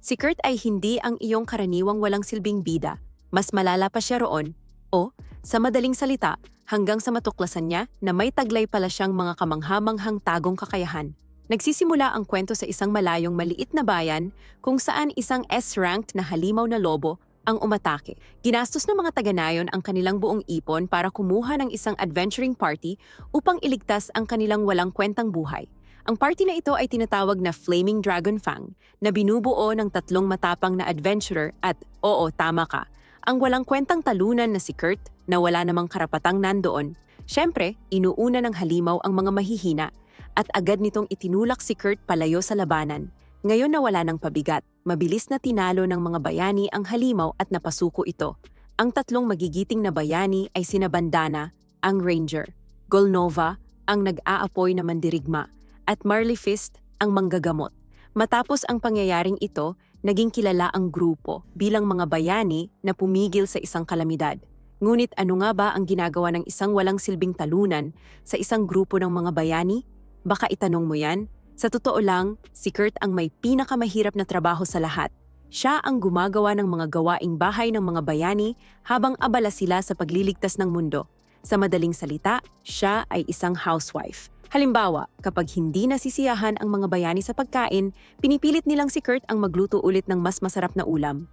Si Kurt ay hindi ang iyong karaniwang walang silbing bida. Mas malala pa siya roon. O, sa madaling salita, hanggang sa matuklasan niya na may taglay pala siyang mga kamanghamanghang tagong kakayahan. Nagsisimula ang kwento sa isang malayong maliit na bayan kung saan isang S-ranked na halimaw na lobo ang umatake. Ginastos ng mga taga-nayon ang kanilang buong ipon para kumuha ng isang adventuring party upang iligtas ang kanilang walang kwentang buhay. Ang party na ito ay tinatawag na Flaming Dragon Fang na binubuo ng 3 matapang na adventurer at, oo, tama ka, ang walang kwentang talunan na si Kurt na wala namang karapatang nandoon. Siyempre, inuuna ng halimaw ang mga mahihina at agad nitong itinulak si Kurt palayo sa labanan. Ngayon na wala ng pabigat, mabilis na tinalo ng mga bayani ang halimaw at napasuko ito. Ang 3 magigiting na bayani ay sina Bandana, ang ranger, Golnova, ang nag-aapoy na mandirigma, at Marleyfist, ang manggagamot. Matapos ang pangyayaring ito, naging kilala ang grupo bilang mga bayani na pumigil sa isang kalamidad. Ngunit ano nga ba ang ginagawa ng isang walang silbing talunan sa isang grupo ng mga bayani? Baka itanong mo yan? Sa totoo lang, si Kurt ang may pinakamahirap na trabaho sa lahat. Siya ang gumagawa ng mga gawaing bahay ng mga bayani habang abala sila sa pagliligtas ng mundo. Sa madaling salita, siya ay isang housewife. Halimbawa, kapag hindi nasisiyahan ang mga bayani sa pagkain, pinipilit nilang si Kurt ang magluto ulit ng mas masarap na ulam.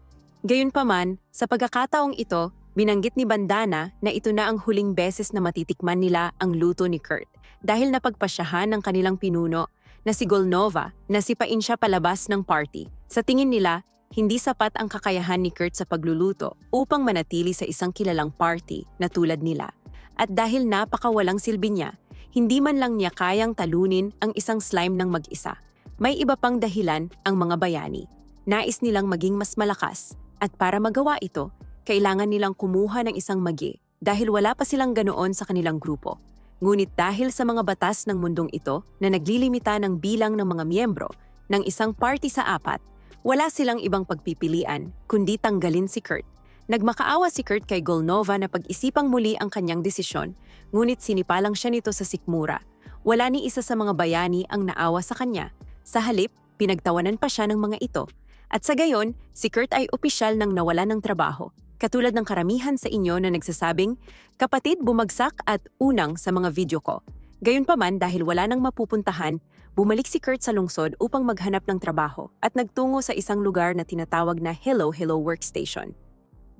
Gayunpaman, sa pagkakataong ito, binanggit ni Bandana na ito na ang huling beses na matitikman nila ang luto ni Kurt dahil napagpasyahan ng kanilang pinuno na si Golnova na sipain siya palabas ng party. Sa tingin nila, hindi sapat ang kakayahan ni Kurt sa pagluluto upang manatili sa isang kilalang party na tulad nila. At dahil napakawalang silbi niya, hindi man lang niya kayang talunin ang isang slime ng mag-isa. May iba pang dahilan ang mga bayani. Nais nilang maging mas malakas at para magawa ito, kailangan nilang kumuha ng isang magi dahil wala pa silang ganoon sa kanilang grupo. Ngunit dahil sa mga batas ng mundong ito na naglilimita ng bilang ng mga miyembro ng isang party sa 4, wala silang ibang pagpipilian kundi tanggalin si Kurt. Nagmakaawa si Kurt kay Golnova na pag-isipang muli ang kanyang desisyon, ngunit sinipalang siya nito sa sikmura. Wala ni isa sa mga bayani ang naawa sa kanya. Sa halip, pinagtawanan pa siya ng mga ito. At sa gayon, si Kurt ay opisyal nang nawalan ng trabaho. Katulad ng karamihan sa inyo na nagsasabing, kapatid bumagsak at unang sa mga video ko. Gayunpaman dahil wala nang mapupuntahan, bumalik si Kurt sa lungsod upang maghanap ng trabaho at nagtungo sa isang lugar na tinatawag na Hello Hello Workstation.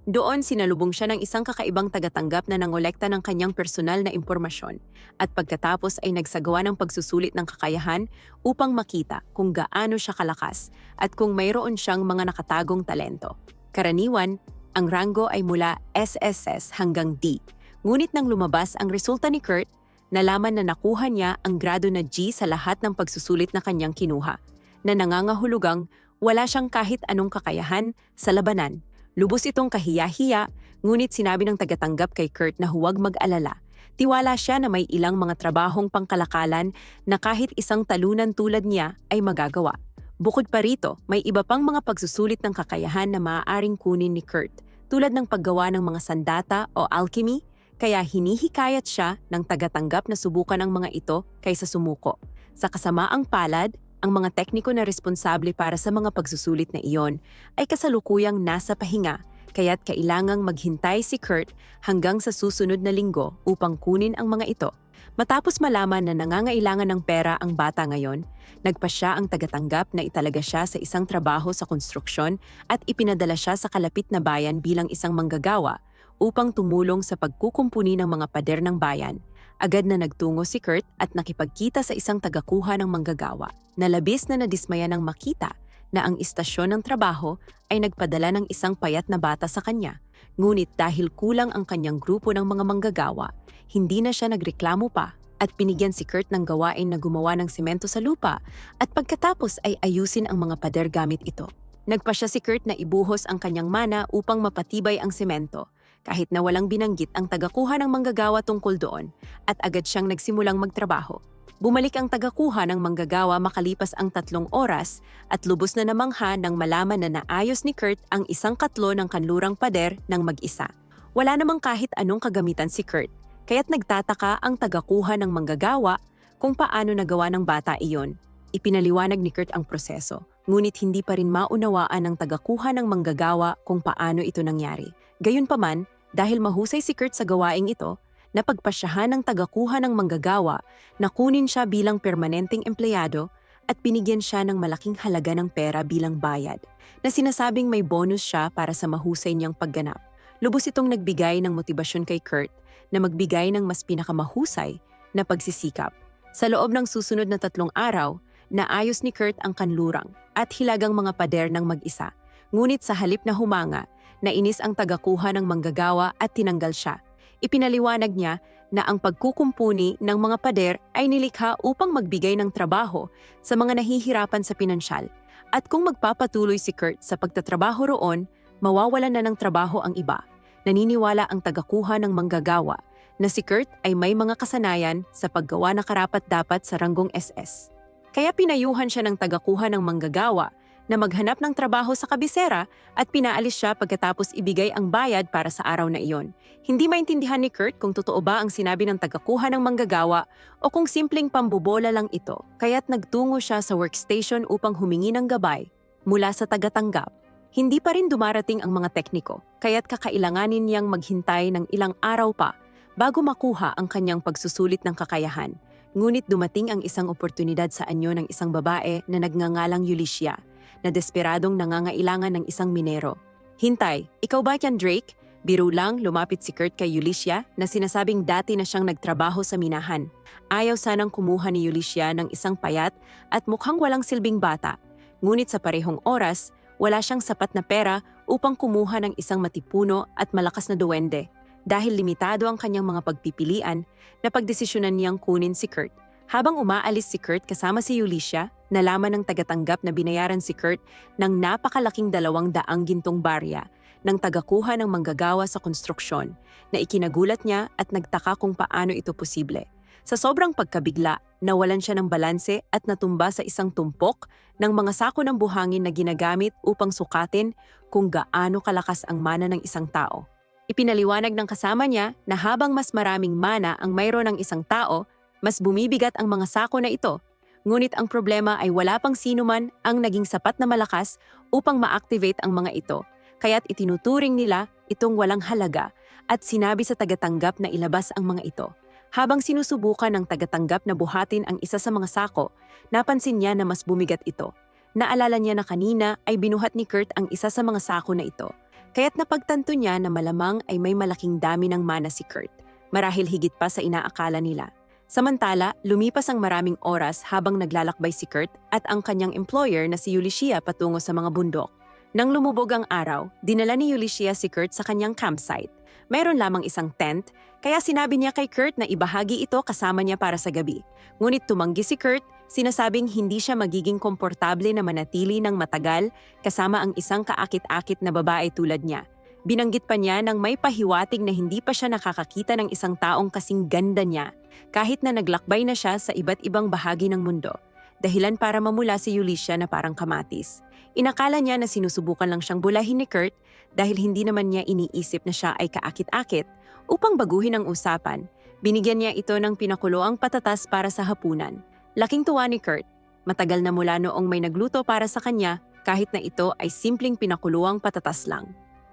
Doon sinalubong siya ng isang kakaibang tagatanggap na nangolekta ng kanyang personal na impormasyon at pagkatapos ay nagsagawa ng pagsusulit ng kakayahan upang makita kung gaano siya kalakas at kung mayroon siyang mga nakatagong talento. Karaniwan, ang ranggo ay mula SSS hanggang D. Ngunit nang lumabas ang resulta ni Kurt, nalaman na nakuha niya ang grado na G sa lahat ng pagsusulit na kanyang kinuha, na nangangahulugang wala siyang kahit anong kakayahan sa labanan. Lubos itong kahiya-hiya, ngunit sinabi ng tagatanggap kay Kurt na huwag mag-alala. Tiwala siya na may ilang mga trabahong pangkalakalan na kahit isang talunan tulad niya ay magagawa. Bukod pa rito, may iba pang mga pagsusulit ng kakayahan na maaaring kunin ni Kurt, tulad ng paggawa ng mga sandata o alchemy, kaya hinihikayat siya ng tagatanggap na subukan ang mga ito kaysa sumuko. Sa kasamaang palad, ang mga tekniko na responsable para sa mga pagsusulit na iyon ay kasalukuyang nasa pahinga, kaya't kailangang maghintay si Kurt hanggang sa susunod na linggo upang kunin ang mga ito. Matapos malaman na nangangailangan ng pera ang bata ngayon, nagpasya ang tagatanggap na italaga siya sa isang trabaho sa konstruksyon at ipinadala siya sa kalapit na bayan bilang isang manggagawa upang tumulong sa pagkukumpuni ng mga pader ng bayan. Agad na nagtungo si Kurt at nakipagkita sa isang tagakuha ng manggagawa. Nalabis na nadismaya nang makita na ang istasyon ng trabaho ay nagpadala ng isang payat na bata sa kanya. Ngunit dahil kulang ang kanyang grupo ng mga manggagawa, hindi na siya nagreklamo pa at binigyan si Kurt ng gawain na gumawa ng semento sa lupa at pagkatapos ay ayusin ang mga pader gamit ito. Nagpasya si Kurt na ibuhos ang kanyang mana upang mapatibay ang semento, kahit na walang binanggit ang tagakuha ng manggagawa tungkol doon at agad siyang nagsimulang magtrabaho. Bumalik ang tagakuha ng manggagawa makalipas ang 3 oras at lubos na namangha nang malaman na naayos ni Kurt ang isang katlo ng kanlurang pader ng mag-isa. Wala namang kahit anong kagamitan si Kurt, kaya't nagtataka ang tagakuha ng manggagawa kung paano nagawa ng bata iyon. Ipinaliwanag ni Kurt ang proseso. ngunit hindi pa rin maunawaan ng tagakuha ng manggagawa kung paano ito nangyari. Gayunpaman, dahil mahusay si Kurt sa gawaing ito, napagpasyahan ng tagakuha ng manggagawa na kunin siya bilang permanenteng empleyado at binigyan siya ng malaking halaga ng pera bilang bayad, na sinasabing may bonus siya para sa mahusay niyang pagganap. Lubos itong nagbigay ng motibasyon kay Kurt na magbigay ng mas pinakamahusay na pagsisikap. Sa loob ng susunod na 3 araw, naayos ni Kurt ang kanlurang at hilagang mga pader ng mag-isa. Ngunit sa halip na humanga, nainis ang tagakuha ng manggagawa at tinanggal siya. Ipinaliwanag niya na ang pagkukumpuni ng mga pader ay nilikha upang magbigay ng trabaho sa mga nahihirapan sa pinansyal. At kung magpapatuloy si Kurt sa pagtatrabaho roon, mawawalan na ng trabaho ang iba. Naniniwala ang tagakuha ng manggagawa na si Kurt ay may mga kasanayan sa paggawa na karapat-dapat sa ranggong SS. Kaya pinayuhan siya ng tagakuha ng manggagawa na maghanap ng trabaho sa kabisera at pinaalis siya pagkatapos ibigay ang bayad para sa araw na iyon. Hindi maintindihan ni Kurt kung totoo ba ang sinabi ng tagakuha ng manggagawa o kung simpleng pambobola lang ito, kaya't nagtungo siya sa workstation upang humingi ng gabay mula sa tagatanggap. Hindi pa rin dumarating ang mga tekniko, kaya't kakailanganin niyang maghintay ng ilang araw pa bago makuha ang kanyang pagsusulit ng kakayahan. Ngunit dumating ang isang oportunidad sa anyo ng isang babae na nagngangalang Yulicia, na desperadong nangangailangan ng isang minero. Hintay, ikaw ba yan, Drake? Biro lang, lumapit si Kurt kay Yulicia na sinasabing dati na siyang nagtrabaho sa minahan. Ayaw sanang kumuha ni Yulicia ng isang payat at mukhang walang silbing bata. Ngunit sa parehong oras, wala siyang sapat na pera upang kumuha ng isang matipuno at malakas na duwende. Dahil limitado ang kanyang mga pagpipilian, napagdesisyonan niyang kunin si Kurt. Habang umaalis si Kurt kasama si Yulicia, nalaman ng tagatanggap na binayaran si Kurt ng napakalaking 200 gintong barya ng tagakuha ng manggagawa sa konstruksyon, na ikinagulat niya at nagtaka kung paano ito posible. Sa sobrang pagkabigla, nawalan siya ng balanse at natumba sa isang tumpok ng mga sako ng buhangin na ginagamit upang sukatin kung gaano kalakas ang mana ng isang tao. Ipinaliwanag ng kasama niya na habang mas maraming mana ang mayroon ng isang tao, mas bumibigat ang mga sako na ito. Ngunit ang problema ay wala pang sino man ang naging sapat na malakas upang ma-activate ang mga ito. Kaya't itinuturing nila itong walang halaga at sinabi sa tagatanggap na ilabas ang mga ito. Habang sinusubukan ng tagatanggap na buhatin ang isa sa mga sako, napansin niya na mas bumigat ito. Naalala niya na kanina ay binuhat ni Kurt ang isa sa mga sako na ito. Kaya't napagtanto niya na malamang ay may malaking dami ng mana si Kurt, marahil higit pa sa inaakala nila. Samantala, lumipas ang maraming oras habang naglalakbay si Kurt at ang kanyang employer na si Yulicia patungo sa mga bundok. Nang lumubog ang araw, dinala ni Yulicia si Kurt sa kanyang campsite. Mayroon lamang isang tent, kaya sinabi niya kay Kurt na ibahagi ito kasama niya para sa gabi. Ngunit tumanggi si Kurt, sinasabing hindi siya magiging komportable na manatili ng matagal kasama ang isang kaakit-akit na babae tulad niya. Binanggit pa niya nang may pahiwatig na hindi pa siya nakakakita ng isang taong kasing ganda niya, kahit na naglakbay na siya sa iba't ibang bahagi ng mundo. Dahilan para mamula si Yulicia na parang kamatis. Inakala niya na sinusubukan lang siyang bulahin ni Kurt dahil hindi naman niya iniisip na siya ay kaakit-akit. Upang baguhin ang usapan, binigyan niya ito ng pinakuloang patatas para sa hapunan. Laking tuwa ni Kurt. Matagal na mula noong may nagluto para sa kanya kahit na ito ay simpleng pinakuluang patatas lang.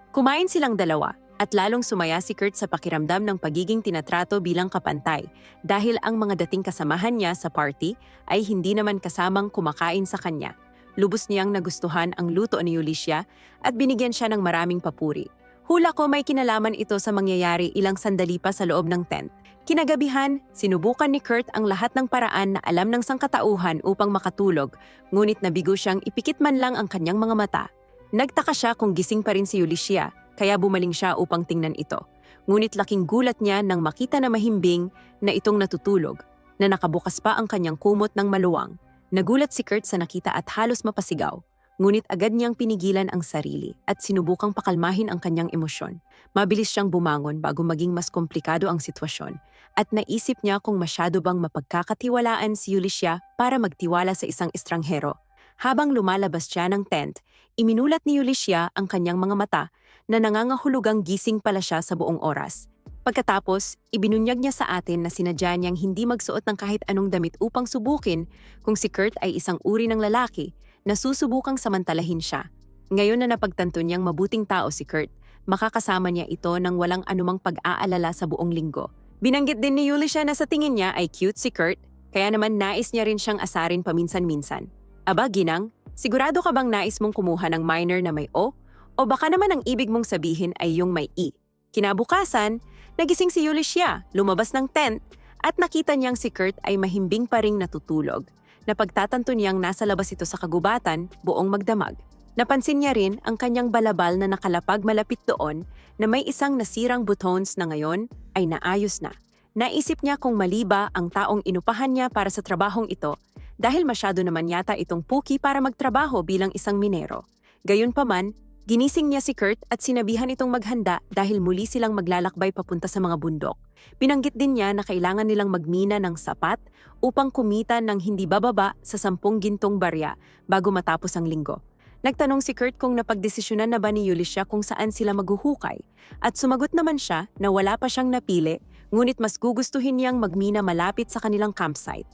Kumain silang dalawa at lalong sumaya si Kurt sa pakiramdam ng pagiging tinatrato bilang kapantay dahil ang mga dating kasamahan niya sa party ay hindi naman kasamang kumakain sa kanya. Lubos niyang nagustuhan ang luto ni Yulicia at binigyan siya ng maraming papuri. Hula ko may kinalaman ito sa mangyayari ilang sandali pa sa loob ng tent. Kinagabihan, sinubukan ni Kurt ang lahat ng paraan na alam ng sangkatauhan upang makatulog, ngunit nabigo siyang ipikit man lang ang kanyang mga mata. Nagtaka siya kung gising pa rin si Yulicia, kaya bumaling siya upang tingnan ito. Ngunit laking gulat niya nang makita na mahimbing na itong natutulog, na nakabukas pa ang kanyang kumot ng maluwang. Nagulat si Kurt sa nakita at halos mapasigaw. Ngunit agad niyang pinigilan ang sarili at sinubukang pakalmahin ang kanyang emosyon. Mabilis siyang bumangon bago maging mas komplikado ang sitwasyon at naisip niya kung masyado bang mapagkakatiwalaan si Yulicia para magtiwala sa isang estranghero. Habang lumalabas siya ng tent, iminulat ni Yulicia ang kanyang mga mata na nangangahulugang gising pala siya sa buong oras. Pagkatapos, ibinunyag niya sa atin na sinadya niyang hindi magsuot ng kahit anong damit upang subukin kung si Kurt ay isang uri ng lalaki nasusubukang samantalahin siya. Ngayon na napagtanto niyang mabuting tao si Kurt, makakasama niya ito ng walang anumang pag-aalala sa buong linggo. Binanggit din ni Yulisha na sa tingin niya ay cute si Kurt, kaya naman nais niya rin siyang asarin paminsan-minsan. Aba, Ginang, sigurado ka bang nais mong kumuha ng minor na may O? O baka naman ang ibig mong sabihin ay yung may I? Kinabukasan, nagising si Yulisha, lumabas ng tent, at nakita niyang si Kurt ay mahimbing pa ring natutulog. Napagtatanto niyang nasa labas ito sa kagubatan, buong magdamag. Napansin niya rin ang kanyang balabal na nakalapag malapit doon na may isang nasirang buttons na ngayon ay naayos na. Naisip niya kung mali ba ang taong inupahan niya para sa trabahong ito dahil masyado naman yata itong puki para magtrabaho bilang isang minero. Gayunpaman, ginising niya si Kurt at sinabihan itong maghanda dahil muli silang maglalakbay papunta sa mga bundok. Binanggit din niya na kailangan nilang magmina ng sapat upang kumita ng hindi bababa sa 10 gintong barya bago matapos ang linggo. Nagtanong si Kurt kung napagdesisyonan na ba ni Yulisha kung saan sila maghuhukay at sumagot naman siya na wala pa siyang napili ngunit mas gugustuhin niyang magmina malapit sa kanilang campsite.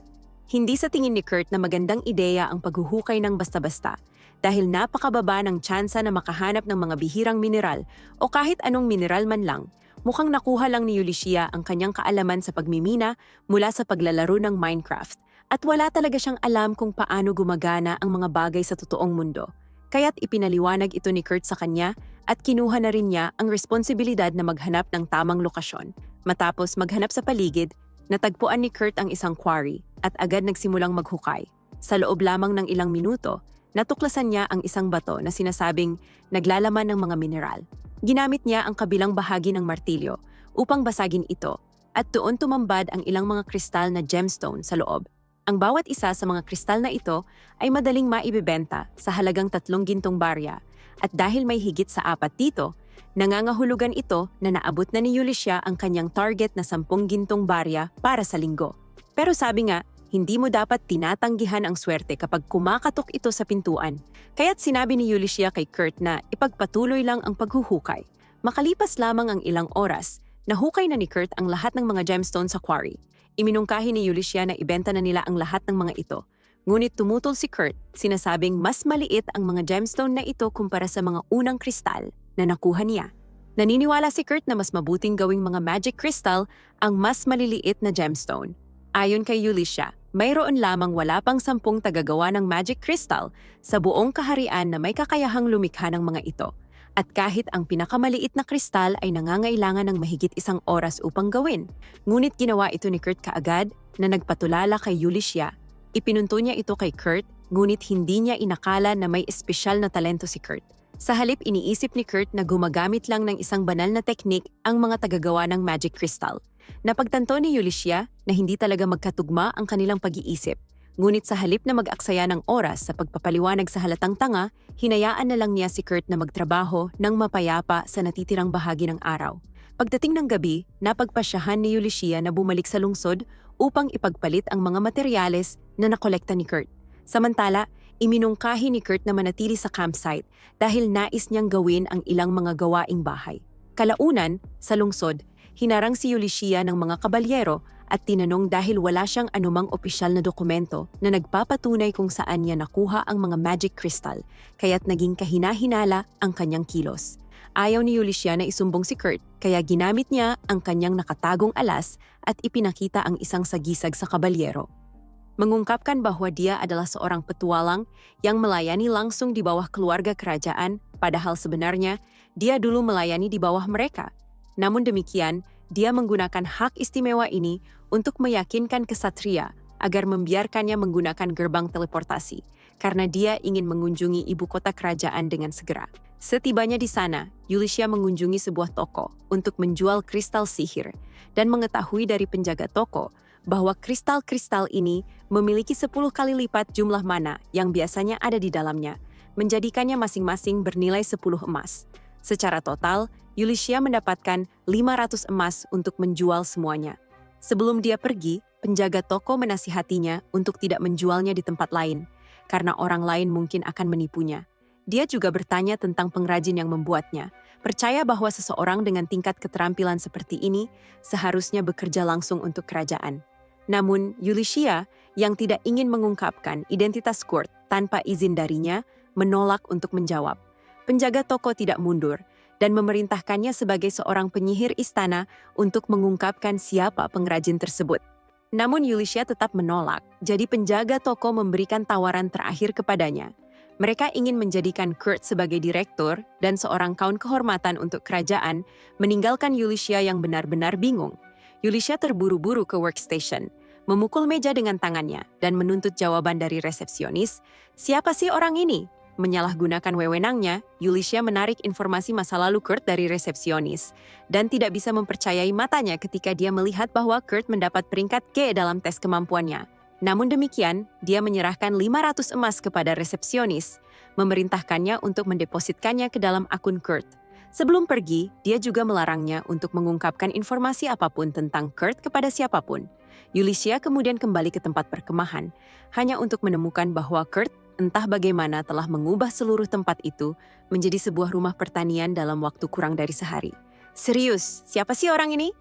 Hindi sa tingin ni Kurt na magandang ideya ang paghuhukay ng basta-basta dahil napakababa ng tsansa na makahanap ng mga bihirang mineral o kahit anong mineral man lang. Mukhang nakuha lang ni Yulisha ang kanyang kaalaman sa pagmimina mula sa paglalaro ng Minecraft at wala talaga siyang alam kung paano gumagana ang mga bagay sa totoong mundo. Kaya't ipinaliwanag ito ni Kurt sa kanya at kinuha na rin niya ang responsibilidad na maghanap ng tamang lokasyon. Matapos maghanap sa paligid, natagpuan ni Kurt ang isang quarry at agad nagsimulang maghukay. Sa loob lamang ng ilang minuto, natuklasan niya ang isang bato na sinasabing naglalaman ng mga mineral. Ginamit niya ang kabilang bahagi ng martilyo upang basagin ito at doon tumambad ang ilang mga kristal na gemstone sa loob. Ang bawat isa sa mga kristal na ito ay madaling maibebenta sa halagang 3 gintong barya at dahil may higit sa 4 dito, nangangahulugan ito na naabot na ni Yulisha ang kanyang target na 10 gintong barya para sa linggo. Pero sabi nga, hindi mo dapat tinatanggihan ang swerte kapag kumakatok ito sa pintuan. Kaya't sinabi ni Yulisha kay Kurt na ipagpatuloy lang ang paghuhukay. Makalipas lamang ang ilang oras, nahukay na ni Kurt ang lahat ng mga gemstone sa quarry. Iminungkahi ni Yulisha na ibenta na nila ang lahat ng mga ito. Ngunit tumutol si Kurt, sinasabing mas maliit ang mga gemstone na ito kumpara sa mga unang kristal na nakuha niya. Naniniwala si Kurt na mas mabuting gawing mga magic crystal ang mas maliliit na gemstone. Ayon kay Yulisha, mayroon lamang wala pang 10 tagagawa ng magic crystal sa buong kaharian na may kakayahang lumikha ng mga ito. At kahit ang pinakamaliit na kristal ay nangangailangan ng mahigit 1 oras upang gawin. Ngunit ginawa ito ni Kurt kaagad na nagpatulala kay Yulisha. Ipinunto niya ito kay Kurt, ngunit hindi niya inakala na may espesyal na talento si Kurt. Sa halip iniisip ni Kurt na gumagamit lang ng isang banal na teknik ang mga tagagawa ng magic crystal. Napagtanto ni Yulisha na hindi talaga magkatugma ang kanilang pag-iisip. Ngunit sa halip na mag-aksaya ng oras sa pagpapaliwanag sa halatang tanga, hinayaan na lang niya si Kurt na magtrabaho ng mapayapa sa natitirang bahagi ng araw. Pagdating ng gabi, napagpasyahan ni Yulisha na bumalik sa lungsod upang ipagpalit ang mga materyales na nakolekta ni Kurt. Samantala, iminungkahi ni Kurt na manatili sa campsite dahil nais niyang gawin ang ilang mga gawaing bahay. Kalaunan, sa lungsod, hinarang si Yulisha ng mga kabalyero at tinanong dahil wala siyang anumang opisyal na dokumento na nagpapatunay kung saan niya nakuha ang mga magic crystal, kaya't naging kahina-hinala ang kanyang kilos. Ayaw ni Yulisha na isumbong si Kurt, kaya ginamit niya ang kanyang nakatagong alas at ipinakita ang isang sagisag sa kabalyero. Mengungkapkan bahwa dia adalah seorang petualang yang melayani langsung di bawah keluarga kerajaan, padahal sebenarnya dia dulu melayani di bawah mereka. Namun demikian, dia menggunakan hak istimewa ini untuk meyakinkan kesatria agar membiarkannya menggunakan gerbang teleportasi, karena dia ingin mengunjungi ibu kota kerajaan dengan segera. Setibanya di sana, Yulisha mengunjungi sebuah toko untuk menjual kristal sihir dan mengetahui dari penjaga toko bahwa kristal-kristal ini memiliki 10 kali lipat jumlah mana yang biasanya ada di dalamnya, menjadikannya masing-masing bernilai 10 emas. Secara total, Yulisha mendapatkan 500 emas untuk menjual semuanya. Sebelum dia pergi, penjaga toko menasihatinya untuk tidak menjualnya di tempat lain, karena orang lain mungkin akan menipunya. Dia juga bertanya tentang pengrajin yang membuatnya, percaya bahwa seseorang dengan tingkat keterampilan seperti ini seharusnya bekerja langsung untuk kerajaan. Namun, Ulysses, yang tidak ingin mengungkapkan identitas Kurt tanpa izin darinya, menolak untuk menjawab. Penjaga toko tidak mundur dan memerintahkannya sebagai seorang penyihir istana untuk mengungkapkan siapa pengrajin tersebut. Namun Ulysses tetap menolak, jadi penjaga toko memberikan tawaran terakhir kepadanya. Mereka ingin menjadikan Kurt sebagai direktur dan seorang kaun kehormatan untuk kerajaan, meninggalkan Ulysses yang benar-benar bingung. Ulysses terburu-buru ke workstation, memukul meja dengan tangannya, dan menuntut jawaban dari resepsionis. Siapa sih orang ini? Menyalahgunakan wewenangnya, Ulysses menarik informasi masa lalu Kurt dari resepsionis dan tidak bisa mempercayai matanya ketika dia melihat bahwa Kurt mendapat peringkat G dalam tes kemampuannya. Namun demikian, dia menyerahkan 500 emas kepada resepsionis, memerintahkannya untuk mendepositkannya ke dalam akun Kurt. Sebelum pergi, dia juga melarangnya untuk mengungkapkan informasi apapun tentang Kurt kepada siapapun. Ulysses kemudian kembali ke tempat perkemahan, hanya untuk menemukan bahwa Kurt entah bagaimana telah mengubah seluruh tempat itu menjadi sebuah rumah pertanian dalam waktu kurang dari sehari. Serius, siapa sih orang ini?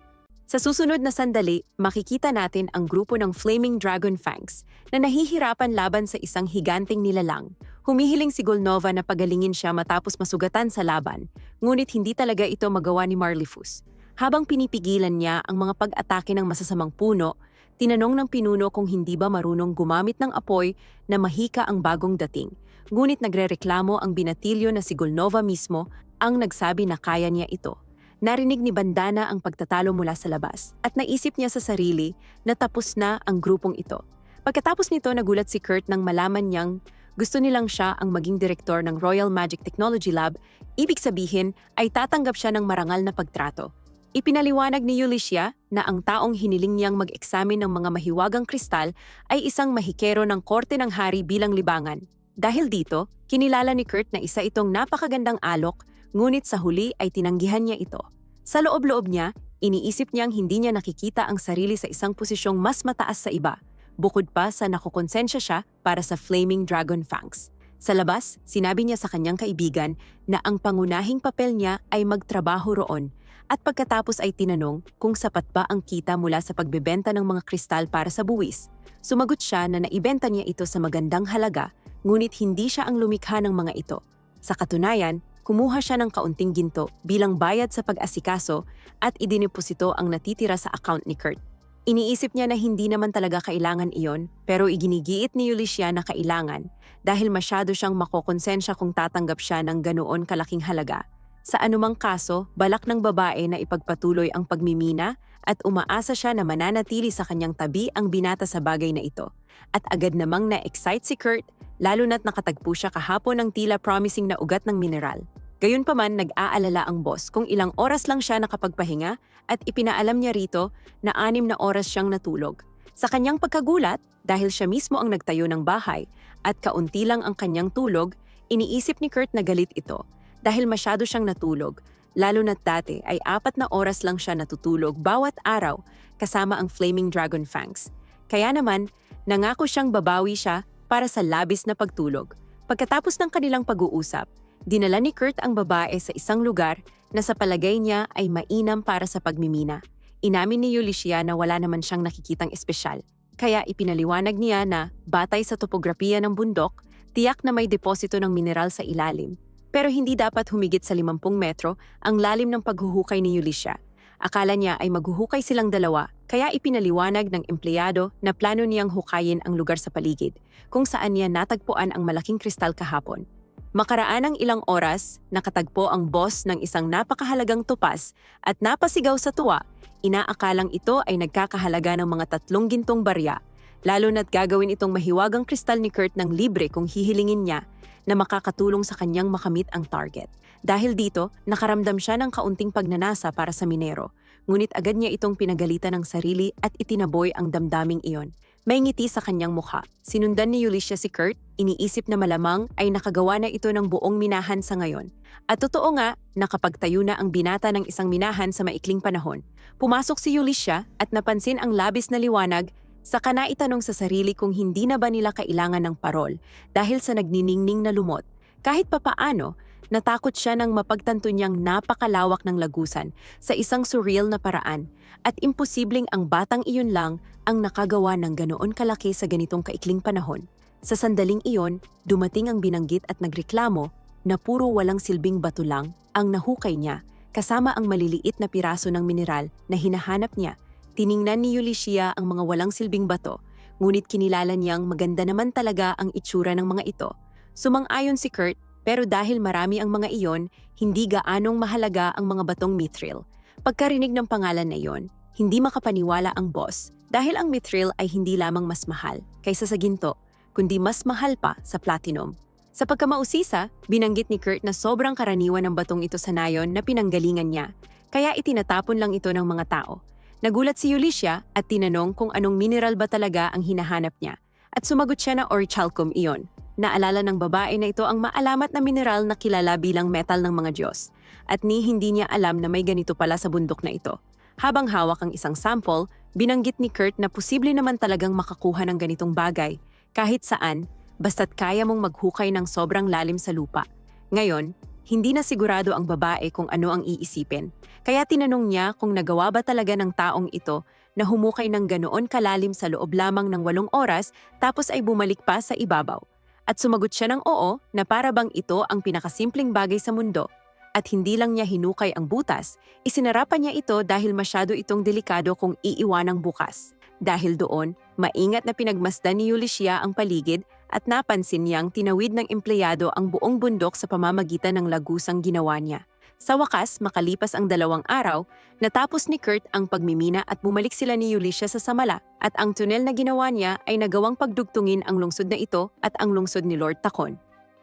Sa susunod na sandali, makikita natin ang grupo ng Flaming Dragon Fangs na nahihirapan laban sa isang higanting nilalang. Humihiling si Golnova na pagalingin siya matapos masugatan sa laban, ngunit hindi talaga ito magawa ni Marlifus. Habang pinipigilan niya ang mga pag-atake ng masasamang puno, tinanong ng pinuno kung hindi ba marunong gumamit ng apoy na mahika ang bagong dating. Ngunit nagrereklamo ang binatilyo na si Golnova mismo ang nagsabi na kaya niya ito. Narinig ni Bandana ang pagtatalo mula sa labas at naisip niya sa sarili na tapos na ang grupong ito. Pagkatapos nito, nagulat si Kurt nang malaman niyang gusto nilang siya ang maging direktor ng Royal Magic Technology Lab. Ibig sabihin ay tatanggap siya ng marangal na pagtrato. Ipinaliwanag ni Ulysses na ang taong hiniling niyang mag-eksamin ng mga mahiwagang kristal ay isang mahikero ng korte ng hari bilang libangan. Dahil dito, kinilala ni Kurt na isa itong napakagandang alok, ngunit sa huli ay tinanggihan niya ito. Sa loob-loob niya, iniisip niyang hindi niya nakikita ang sarili sa isang posisyong mas mataas sa iba, bukod pa sa nakukonsensya siya para sa Flaming Dragon Fangs. Sa labas, sinabi niya sa kanyang kaibigan na ang pangunahing papel niya ay magtrabaho roon, at pagkatapos ay tinanong kung sapat ba ang kita mula sa pagbebenta ng mga kristal para sa buwis. Sumagot siya na naibenta niya ito sa magandang halaga, ngunit hindi siya ang lumikha ng mga ito. Sa katunayan, kumuha siya ng kaunting ginto bilang bayad sa pag-asikaso at idiniposito ang natitira sa account ni Kurt. Iniisip niya na hindi naman talaga kailangan iyon, pero iginigiit ni Ulysses na kailangan dahil masyado siyang makokonsensya kung tatanggap siya ng ganoon kalaking halaga. Sa anumang kaso, balak ng babae na ipagpatuloy ang pagmimina at umaasa siya na mananatili sa kanyang tabi ang binata sa bagay na ito. At agad namang na-excite si Kurt, lalo na't nakatagpo siya kahapon ng tila promising na ugat ng mineral. Gayunpaman, nag-aalala ang boss kung ilang oras lang siya nakapagpahinga at ipinaalam niya rito na 6 na oras siyang natulog. Sa kanyang pagkagulat, dahil siya mismo ang nagtayo ng bahay at kaunti lang ang kanyang tulog, iniisip ni Kurt na galit ito. Dahil masyado siyang natulog, lalo na't dati ay 4 na oras lang siya natutulog bawat araw kasama ang Flaming Dragon Fangs. Kaya naman, nangako siyang babawi siya para sa labis na pagtulog. Pagkatapos ng kanilang pag-uusap, dinala ni Kurt ang babae sa isang lugar na sa palagay niya ay mainam para sa pagmimina. Inamin ni Ulysses na wala naman siyang nakikitang espesyal. Kaya ipinaliwanag niya na, batay sa topografiya ng bundok, tiyak na may deposito ng mineral sa ilalim. Pero hindi dapat humigit sa 50 metro ang lalim ng paghuhukay ni Ulysses. Akala niya ay maghuhukay silang dalawa, kaya ipinaliwanag ng empleyado na plano niyang hukayin ang lugar sa paligid, kung saan niya natagpuan ang malaking kristal kahapon. Makaraan ng ilang oras, nakatagpo ang boss ng isang napakahalagang tupas at napasigaw sa tuwa. Inaakalang ito ay nagkakahalaga ng mga 3 gintong barya, lalo na't gagawin itong mahiwagang kristal ni Kurt ng libre kung hihilingin niya na makakatulong sa kanyang makamit ang target. Dahil dito, nakaramdam siya ng kaunting pagnanasa para sa minero, ngunit agad niya itong pinagalitan ng sarili at itinaboy ang damdaming iyon. May ngiti sa kanyang mukha. Sinundan ni Ulysses si Kurt, iniisip na malamang ay nakagawa na ito ng buong minahan sa ngayon. At totoo nga, nakapagtayo na ang binata ng isang minahan sa maikling panahon. Pumasok si Ulysses at napansin ang labis na liwanag. Saka na itanong sa sarili kung hindi na ba nila kailangan ng parol dahil sa nagniningning na lumot. Kahit papaano, Natakot siya nang mapagtanto niyang napakalawak ng lagusan sa isang surreal na paraan at imposibleng ang batang iyon lang ang nakagawa ng ganoon kalaki sa ganitong kaikling panahon. Sa sandaling iyon, dumating ang binanggit at nagreklamo na puro walang silbing bato lang ang nahukay niya kasama ang maliliit na piraso ng mineral na hinahanap niya. Tiningnan ni Ulysses ang mga walang silbing bato, ngunit kinilala niyang maganda naman talaga ang itsura ng mga ito. Sumang-ayon si Kurt, pero dahil marami ang mga iyon, hindi gaanong mahalaga ang mga batong mithril. Pagkarinig ng pangalan na iyon, hindi makapaniwala ang boss dahil ang mithril ay hindi lamang mas mahal kaysa sa ginto, kundi mas mahal pa sa platinum. Sa pagkamausisa, binanggit ni Kurt na sobrang karaniwan ng batong ito sa nayon na pinanggalingan niya, kaya itinatapon lang ito ng mga tao. Nagulat si Ulysses at tinanong kung anong mineral ba talaga ang hinahanap niya. At sumagot siya na orichalcum iyon. Naalala ng babae na ito ang maalamat na mineral na kilala bilang metal ng mga Diyos. At hindi niya alam na may ganito pala sa bundok na ito. Habang hawak ang isang sample, binanggit ni Kurt na posible naman talagang makakuha ng ganitong bagay. Kahit saan, basta't kaya mong maghukay ng sobrang lalim sa lupa. Ngayon, hindi na sigurado ang babae kung ano ang iisipin. Kaya tinanong niya kung nagawa ba talaga ng taong ito na humukay ng ganoon kalalim sa loob lamang ng 8 oras tapos ay bumalik pa sa ibabaw. At sumagot siya ng oo na para bang ito ang pinakasimpleng bagay sa mundo. At hindi lang niya hinukay ang butas, isinarapan niya ito dahil masyado itong delikado kung iiwanang bukas. Dahil doon, maingat na pinagmasdan ni Ulysses ang paligid at napansin niyang tinawid ng empleyado ang buong bundok sa pamamagitan ng lagusang ginawa niya. Sa wakas, makalipas ang 2 araw, natapos ni Kurt ang pagmimina at bumalik sila ni Ulysses sa Samala at ang tunel na ginawa niya ay nagawang pagdugtungin ang lungsod na ito at ang lungsod ni Lord Takon.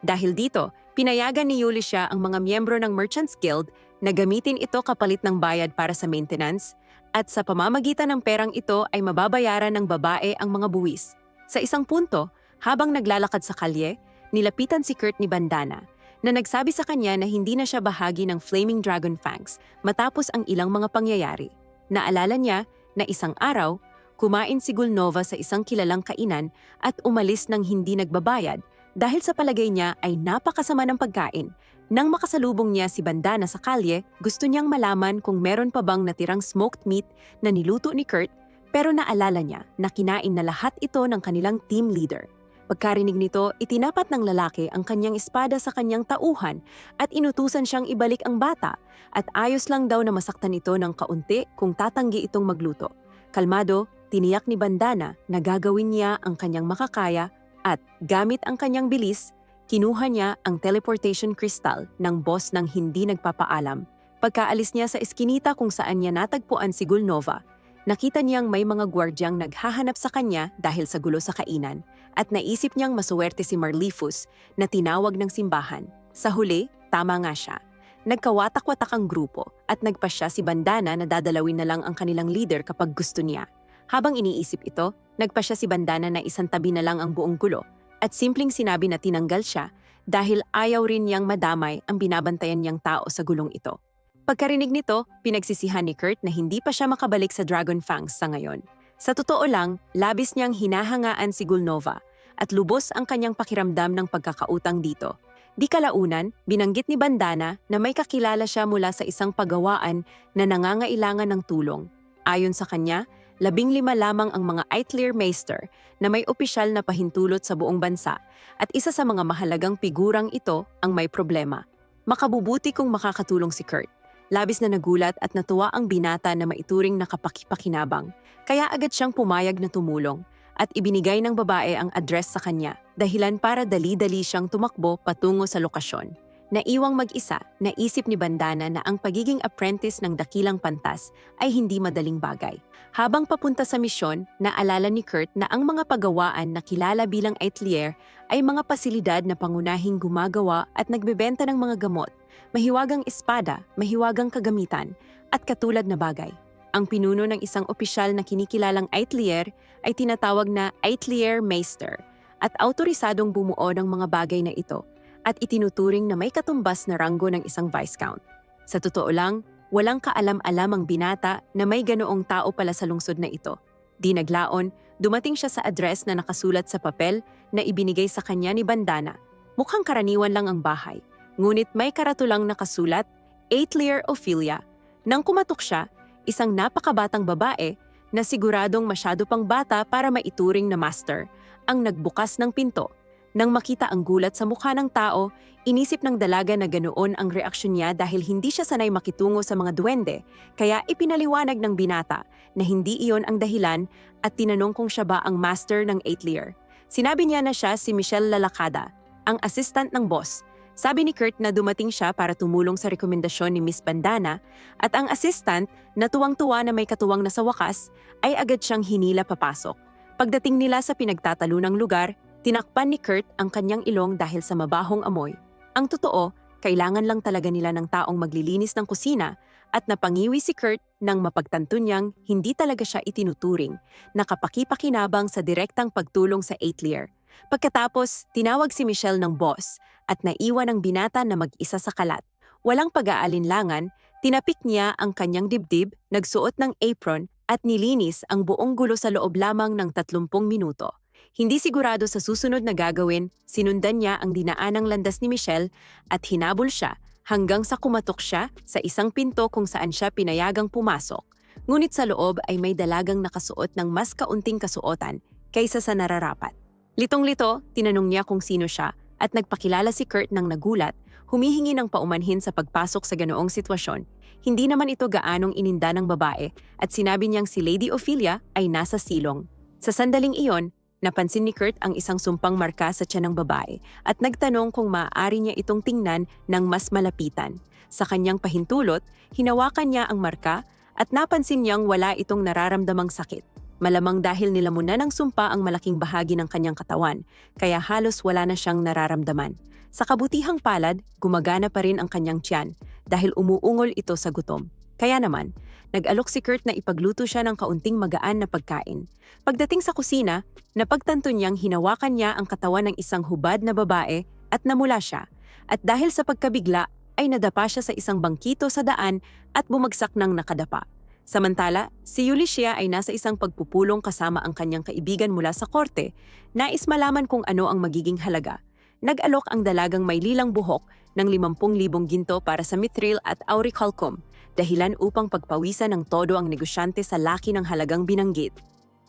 Dahil dito, pinayagan ni Ulysses ang mga miyembro ng Merchants Guild na gamitin ito kapalit ng bayad para sa maintenance at sa pamamagitan ng perang ito ay mababayaran ng babae ang mga buwis. Sa isang punto, habang naglalakad sa kalye, nilapitan si Kurt ni Bandana na nagsabi sa kanya na hindi na siya bahagi ng Flaming Dragon Fangs matapos ang ilang mga pangyayari. Naalala niya na isang araw, kumain si Gulnova sa isang kilalang kainan at umalis ng hindi nagbabayad dahil sa palagay niya ay napakasama ng pagkain. Nang makasalubong niya si Bandana sa kalye, gusto niyang malaman kung meron pa bang natirang smoked meat na niluto ni Kurt, pero naalala niya na kinain na lahat ito ng kanilang team leader. Pagkarinig nito, itinapat ng lalaki ang kanyang espada sa kanyang tauhan at inutusan siyang ibalik ang bata at ayos lang daw na masaktan ito ng kaunti kung tatanggi itong magluto. Kalmado, tiniyak ni Bandana na gagawin niya ang kanyang makakaya at gamit ang kanyang bilis, kinuha niya ang teleportation crystal ng boss ng hindi nagpapaalam. Pagkaalis niya sa eskinita kung saan niya natagpuan si Gulnova, nakita niyang may mga gwardyang naghahanap sa kanya dahil sa gulo sa kainan at naisip niyang masuwerte si Marlifus na tinawag ng simbahan. Sa huli, tama nga siya. Nagkawatak-watak ang grupo at nagpasya si Bandana na dadalawin na lang ang kanilang leader kapag gusto niya. Habang iniisip ito, nagpasya si Bandana na isantabi na lang ang buong gulo at simpleng sinabi na tinanggal siya dahil ayaw rin niyang madamay ang binabantayan niyang tao sa gulong ito. Pagkarinig nito, pinagsisihan ni Kurt na hindi pa siya makabalik sa Dragon Fangs sa ngayon. Sa totoo lang, labis niyang hinahangaan si Gulnova at lubos ang kanyang pakiramdam ng pagkakautang dito. Di kalaunan, binanggit ni Bandana na may kakilala siya mula sa isang pagawaan na nangangailangan ng tulong. Ayon sa kanya, 15 lamang ang mga Eitler Meister na may opisyal na pahintulot sa buong bansa at isa sa mga mahalagang figurang ito ang may problema. Makabubuti kung makakatulong si Kurt. Labis na nagulat at natuwa ang binata na maituring na kapakipakinabang. Kaya agad siyang pumayag na tumulong at ibinigay ng babae ang address sa kanya, dahilan para dali-dali siyang tumakbo patungo sa lokasyon. Naiwang mag-isa, naisip ni Bandana na ang pagiging apprentice ng dakilang pantas ay hindi madaling bagay. Habang papunta sa misyon, naalala ni Kurt na ang mga pagawaan na kilala bilang Eitlier ay mga pasilidad na pangunahing gumagawa at nagbebenta ng mga gamot, mahiwagang espada, mahiwagang kagamitan, at katulad na bagay. Ang pinuno ng isang opisyal na kinikilalang Eitlier ay tinatawag na Eitlier Meister at autorisadong bumuo ng mga bagay na ito at itinuturing na may katumbas na ranggo ng isang Viscount. Sa totoo lang, walang kaalam-alam ang binata na may ganoong tao pala sa lungsod na ito. Di naglaon, dumating siya sa address na nakasulat sa papel na ibinigay sa kanya ni Bandana. Mukhang karaniwan lang ang bahay, ngunit may karatulang nakasulat, Atelier Ophelia. Nang kumatok siya, isang napakabatang babae na siguradong masyado pang bata para maituring na master, ang nagbukas ng pinto. Nang makita ang gulat sa mukha ng tao, inisip ng dalaga na ganoon ang reaksyon niya dahil hindi siya sanay makitungo sa mga duwende, kaya ipinaliwanag ng binata na hindi iyon ang dahilan at tinanong kung siya ba ang master ng Atelier. Sinabi niya na siya si Michelle Lalacada, ang assistant ng boss. Sabi ni Kurt na dumating siya para tumulong sa rekomendasyon ni Miss Bandana at ang assistant na tuwang-tuwa na may katuwang na sa wakas ay agad siyang hinila papasok. Pagdating nila sa pinagtatalunang lugar, tinakpan ni Kurt ang kanyang ilong dahil sa mabahong amoy. Ang totoo, kailangan lang talaga nila ng taong maglilinis ng kusina at napangiwi si Kurt nang mapagtanto niyang hindi talaga siya itinuturing, nakapakipakinabang sa direktang pagtulong sa Atelier. Pagkatapos, tinawag si Michelle ng boss at naiwan ang binata na mag-isa sa kalat. Walang pag-aalinlangan, tinapik niya ang kanyang dibdib, nagsuot ng apron at nilinis ang buong gulo sa loob lamang ng 30 minuto. Hindi sigurado sa susunod na gagawin, sinundan niya ang dinaanang landas ni Michelle at hinabol siya hanggang sa kumatok siya sa isang pinto kung saan siya pinayagang pumasok. Ngunit sa loob ay may dalagang nakasuot ng mas kaunting kasuotan kaysa sa nararapat. Litong-lito, tinanong niya kung sino siya at nagpakilala si Kurt ng nagulat, humihingi ng paumanhin sa pagpasok sa ganoong sitwasyon. Hindi naman ito gaanong ininda ng babae at sinabi niyang si Lady Ophelia ay nasa silong. Sa sandaling iyon, napansin ni Kurt ang isang sumpang marka sa tiyan ng babae at nagtanong kung maaari niya itong tingnan ng mas malapitan. Sa kanyang pahintulot, hinawakan niya ang marka at napansin niyang wala itong nararamdamang sakit. Malamang dahil nilamunan ng sumpa ang malaking bahagi ng kanyang katawan, kaya halos wala na siyang nararamdaman. Sa kabutihang palad, gumagana pa rin ang kanyang tiyan dahil umuungol ito sa gutom. Kaya naman, nag-alok si Kurt na ipagluto siya ng kaunting magaan na pagkain. Pagdating sa kusina, napagtanto niyang hinawakan niya ang katawan ng isang hubad na babae at namula siya. At dahil sa pagkabigla, ay nadapa siya sa isang bangkito sa daan at bumagsak ng nakadapa. Samantala, si Ulysses ay nasa isang pagpupulong kasama ang kanyang kaibigan mula sa korte, nais malaman kung ano ang magiging halaga. Nag-alok ang dalagang may lilang buhok ng 50,000 ginto para sa mithril at aurichalcum, dahilan upang pagpawisan ng todo ang negosyante sa laki ng halagang binanggit.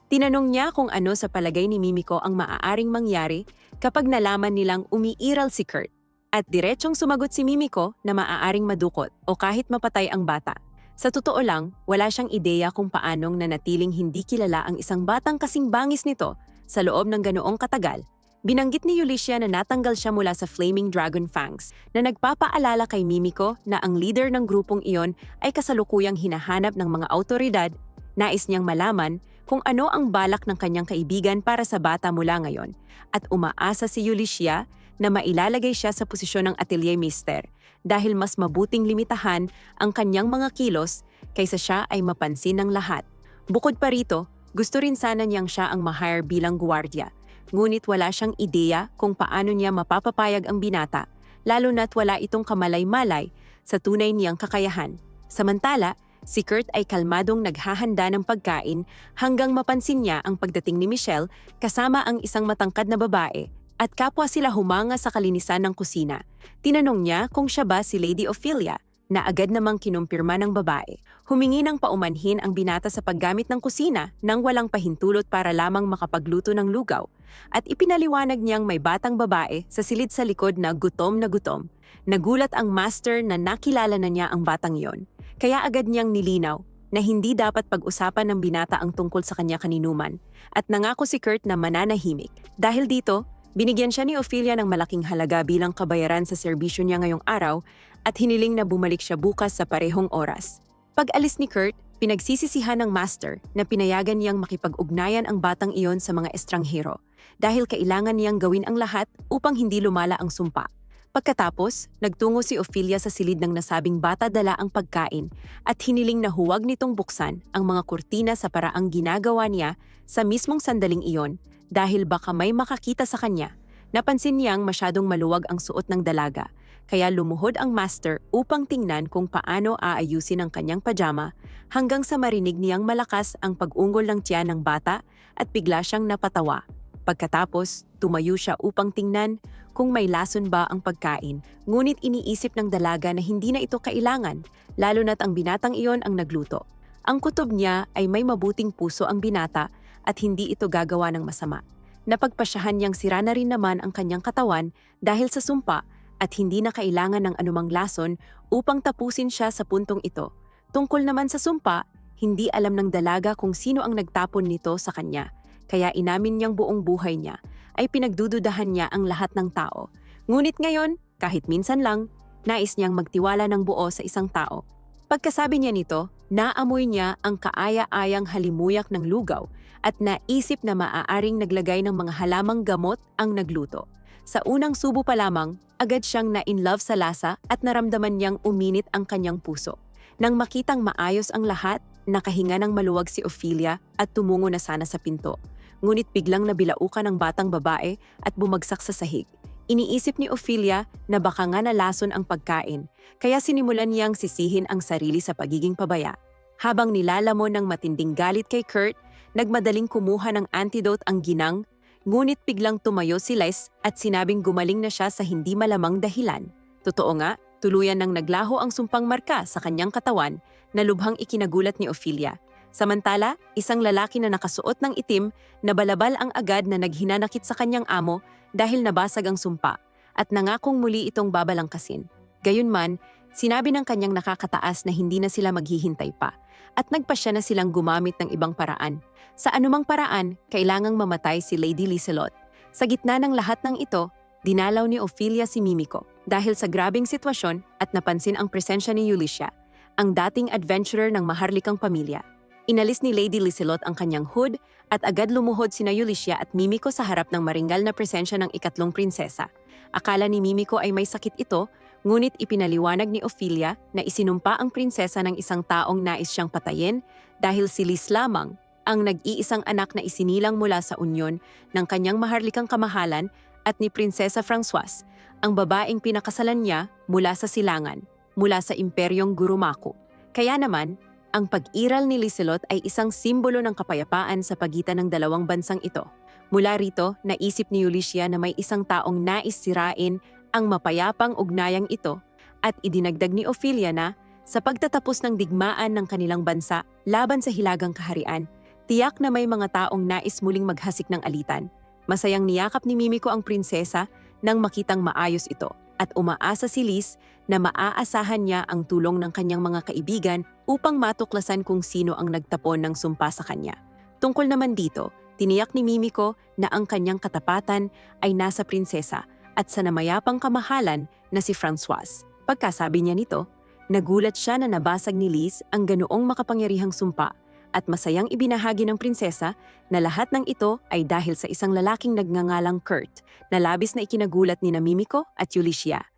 Tinanong niya kung ano sa palagay ni Mimiko ang maaaring mangyari kapag nalaman nilang umiiral si Kurt. At diretsong sumagot si Mimiko na maaaring madukot o kahit mapatay ang bata. Sa totoo lang, wala siyang ideya kung paanong nanatiling hindi kilala ang isang batang kasing bangis nito sa loob ng ganoong katagal. Binanggit ni Ulysses na natanggal siya mula sa Flaming Dragon Fangs na nagpapaalala kay Mimiko na ang leader ng grupong iyon ay kasalukuyang hinahanap ng mga awtoridad. Nais niyang malaman kung ano ang balak ng kanyang kaibigan para sa bata mula ngayon at umaasa si Ulysses na mailalagay siya sa posisyon ng atelier mister dahil mas mabuting limitahan ang kanyang mga kilos kaysa siya ay mapansin ng lahat. Bukod pa rito, gusto rin sana niyang siya ang ma-hire bilang guwardiya. Ngunit wala siyang ideya kung paano niya mapapapayag ang binata, lalo na't wala itong kamalay-malay sa tunay niyang kakayahan. Samantala, si Kurt ay kalmadong naghahanda ng pagkain hanggang mapansin niya ang pagdating ni Michelle kasama ang isang matangkad na babae at kapwa sila humanga sa kalinisan ng kusina. Tinanong niya kung siya ba si Lady Ophelia, na agad namang kinumpirma ng babae. Humingi ng paumanhin ang binata sa paggamit ng kusina nang walang pahintulot para lamang makapagluto ng lugaw. At ipinaliwanag niyang may batang babae sa silid sa likod na gutom na gutom. Nagulat ang master na nakilala na niya ang batang iyon. Kaya agad niyang nilinaw na hindi dapat pag-usapan ng binata ang tungkol sa kanya kaninuman. At nangako si Kurt na mananahimik. Dahil dito, binigyan siya ni Ophelia ng malaking halaga bilang kabayaran sa serbisyo niya ngayong araw at hiniling na bumalik siya bukas sa parehong oras. Pag-alis ni Kurt, pinagsisisihan ng master na pinayagan niyang makipag-ugnayan ang batang iyon sa mga estranghero dahil kailangan niyang gawin ang lahat upang hindi lumala ang sumpa. Pagkatapos, nagtungo si Ophelia sa silid ng nasabing bata dala ang pagkain at hiniling na huwag nitong buksan ang mga kurtina sa paraang ginagawa niya sa mismong sandaling iyon dahil baka may makakita sa kanya. Napansin niyang masyadong maluwag ang suot ng dalaga, kaya lumuhod ang master upang tingnan kung paano aayusin ang kanyang pajama hanggang sa marinig niyang malakas ang pag-ungol ng tiyan ng bata at bigla siyang napatawa. Pagkatapos, tumayo siya upang tingnan kung may lason ba ang pagkain, ngunit iniisip ng dalaga na hindi na ito kailangan, lalo na't ang binatang iyon ang nagluto. Ang kutob niya ay may mabuting puso ang binata at hindi ito gagawa ng masama. Napagpasyahan niyang sira na rin naman ang kanyang katawan dahil sa sumpa at hindi na kailangan ng anumang lason upang tapusin siya sa puntong ito. Tungkol naman sa sumpa, hindi alam ng dalaga kung sino ang nagtapon nito sa kanya, kaya inamin niyang buong buhay niya ay pinagdududahan niya ang lahat ng tao. Ngunit ngayon, kahit minsan lang, nais niyang magtiwala ng buo sa isang tao. Pagkasabi niya nito, naamoy niya ang kaaya-ayang halimuyak ng lugaw at naisip na maaaring naglagay ng mga halamang gamot ang nagluto. Sa unang subo pa lamang, agad siyang na-in-love sa lasa at naramdaman niyang uminit ang kanyang puso. Nang makitang maayos ang lahat, nakahinga ng maluwag si Ophelia at tumungo na sana sa pinto. Ngunit biglang nabilaukan ang batang babae at bumagsak sa sahig. Iniisip ni Ophelia na baka nga nalason ang pagkain, kaya sinimulan niyang sisihin ang sarili sa pagiging pabaya. Habang nilalamon ng matinding galit kay Kurt, nagmadaling kumuha ng antidote ang ginang, ngunit biglang tumayo si Les at sinabing gumaling na siya sa hindi malamang dahilan. Totoo nga, tuluyan nang naglaho ang sumpang marka sa kanyang katawan na lubhang ikinagulat ni Ophelia. Samantala, isang lalaki na nakasuot ng itim na balabal ang agad na naghinanakit sa kanyang amo dahil nabasag ang sumpa at nangakong muli itong babalangkasin. Gayunman, sinabi ng kanyang nakakataas na hindi na sila maghihintay pa at nagpasya na silang gumamit ng ibang paraan. Sa anumang paraan, kailangang mamatay si Lady Liselot. Sa gitna ng lahat ng ito, dinalaw ni Ophelia si Mimico dahil sa grabing sitwasyon at napansin ang presensya ni Ulysses, ang dating adventurer ng maharlikang pamilya. Inalis ni Lady Liselot ang kanyang hood at agad lumuhod sina Ulysses at Mimico sa harap ng maringgal na presensya ng ikatlong prinsesa. Akala ni Mimico ay may sakit ito, ngunit ipinaliwanag ni Ophelia na isinumpa ang prinsesa ng isang taong nais siyang patayin dahil si Lis lamang ang nag-iisang anak na isinilang mula sa unyon ng kanyang maharlikang kamahalan at ni Prinsesa Francoise, ang babaeng pinakasalan niya mula sa silangan, mula sa imperyong Gurumaku. Kaya naman, ang pag-iral ni Liselot ay isang simbolo ng kapayapaan sa pagitan ng dalawang bansang ito. Mula rito, naisip ni Ulysses na may isang taong nais sirain ang mapayapang ugnayang ito at idinagdag ni Ophelia na sa pagtatapos ng digmaan ng kanilang bansa laban sa hilagang kaharian, tiyak na may mga taong nais muling maghasik ng alitan. Masayang niyakap ni Mimico ang prinsesa nang makitang maayos ito at umaasa si Lis na maaasahan niya ang tulong ng kanyang mga kaibigan upang matuklasan kung sino ang nagtapon ng sumpa sa kanya. Tungkol naman dito, tiniyak ni Mimico na ang kanyang katapatan ay nasa prinsesa at sa namayapang kamahalan na si Francoise. Pagkasabi niya nito, nagulat siya na nabasag ni Lis ang ganoong makapangyarihang sumpa at masayang ibinahagi ng prinsesa na lahat ng ito ay dahil sa isang lalaking nagngangalang Kurt na labis na ikinagulat ni Mimico at Ulysses.